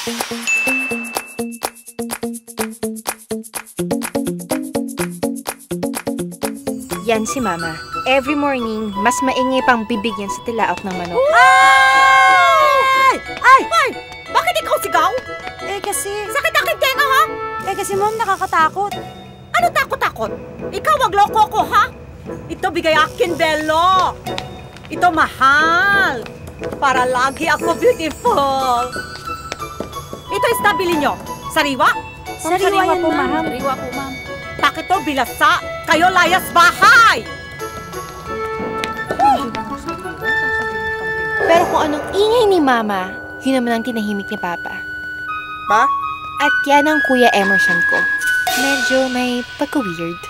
Yan si Mama. Every morning, mas maingay pang bibig yan sa tilaok ng manok. Ay! Ay! Ay! Bakit ikaw sigaw? Kasi... Sakit aking tenga, ha? kasi ma'am, nakakatakot. Ano takot-takot? Ikaw wag loko ko, ha? Ito bigay akin, Bello. Ito mahal. Para lagi ako beautiful. Ito istabili nyo. Sariwa? Sariwa yan, po, ma'am. Sariwa po, ma'am. Pakito bilasa. Kayo layas bahay. Pero kung anong ingay ni Mama, yun naman ang tinahimik ni Papa. Pa? At yan ang Kuya Emerson ko. Medyo may pagka-weird.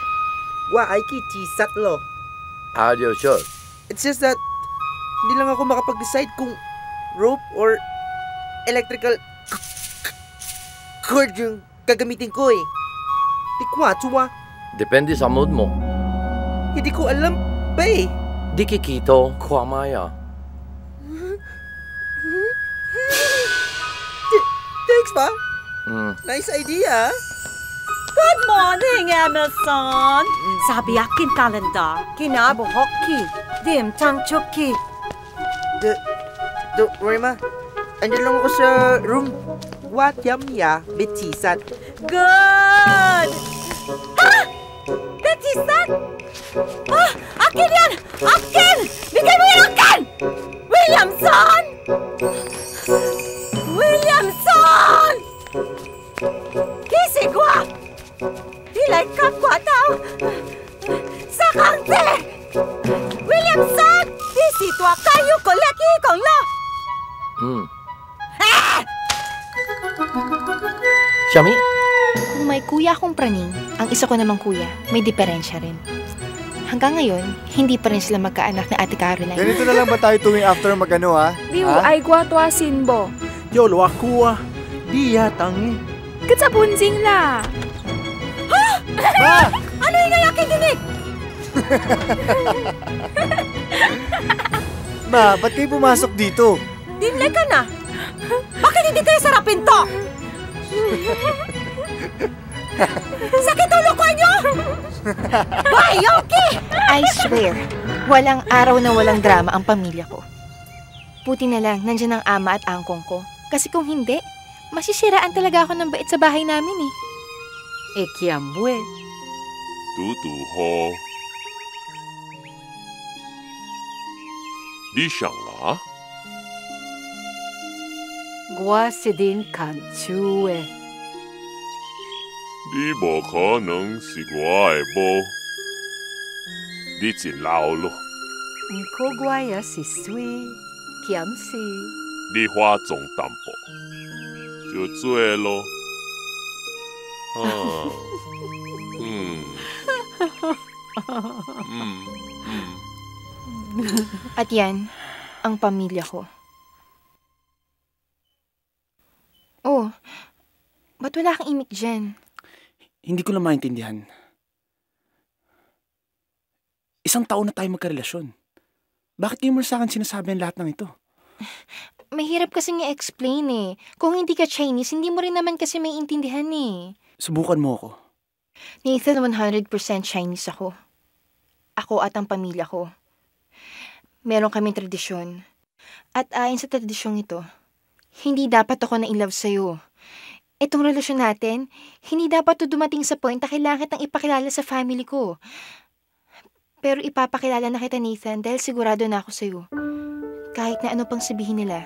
Wa ay kichisat lo. Audio sure. It's just that, hindi lang ako makapag-decide kung rope or electrical cord yung gagamitin ko eh. Tikwa, tsuwa. Depende sa mood mo. Hindi ko alam pa eh. Di kikito, kuamaya. Thanks pa. Mm. Nice idea. Good morning, Emerson. Sabi akin kalenda, kinabuhok ki, dim tang chuki. Don't worry ma. Andyan lang ako sa room. What yam ya, bitisat. Good! Ha? Betisan? Ah! Akin yan! Akin! Bigay mo yan akin! Williamson! Williamson! Kisigwa! Dilay kapwa tao! Sakante! Williamson! Disitwa kayo ko laki kong lo! Mm. Ah! Shami? Kung may kuya akong praning, ang isa ko namang kuya, may diferensya rin. Hanggang ngayon, hindi pa rin sila magkaanak na Ate Caroline. Ganito na lang ba tayo tuwing after magano ha? Liu ay gwa sinbo. Yo lo akua. Dia tangi. Katsabunsing la. Ma! Ano yung aking dinig? Ma, ba't kayo pumasok dito? Dimle ka na! Bakit hindi kayo sarapin to? Sakit ulo ko nyo! Bayoki! I swear, walang araw na walang drama ang pamilya ko. Buti na lang, nandiyan ang ama at angkong ko. Kasi kung hindi, masisiraan talaga ako ng bait sa bahay namin eh. Ekiambue. Tutu ho. Di想啊？ Gua sidin kan chue.你不可能是我的某，你真老了， Nko gua ya si sui. Kiam si. 你花总淡薄，就做咯。啊，At yan, ang pamilya ko. Oh, ba't wala kang imik dyan? Hindi ko lang maintindihan. Isang taon na tayo magkarelasyon. Bakit di mo sa akin sinasabi ang lahat ng ito? Mahirap kasi nga explain eh. Kung hindi ka Chinese, hindi mo rin naman kasi may intindihan eh. Subukan mo ako. Nathan, 100% Chinese ako. Ako at ang pamilya ko. Meron kaming tradisyon. At ayon sa tradisyong ito, hindi dapat ako na-inlove sa'yo. Itong relasyon natin, hindi dapat to dumating sa point na kailangan kitang ipakilala sa family ko. Pero ipapakilala na kita, Nathan, dahil sigurado na ako sa'yo. Kahit na ano pang sabihin nila.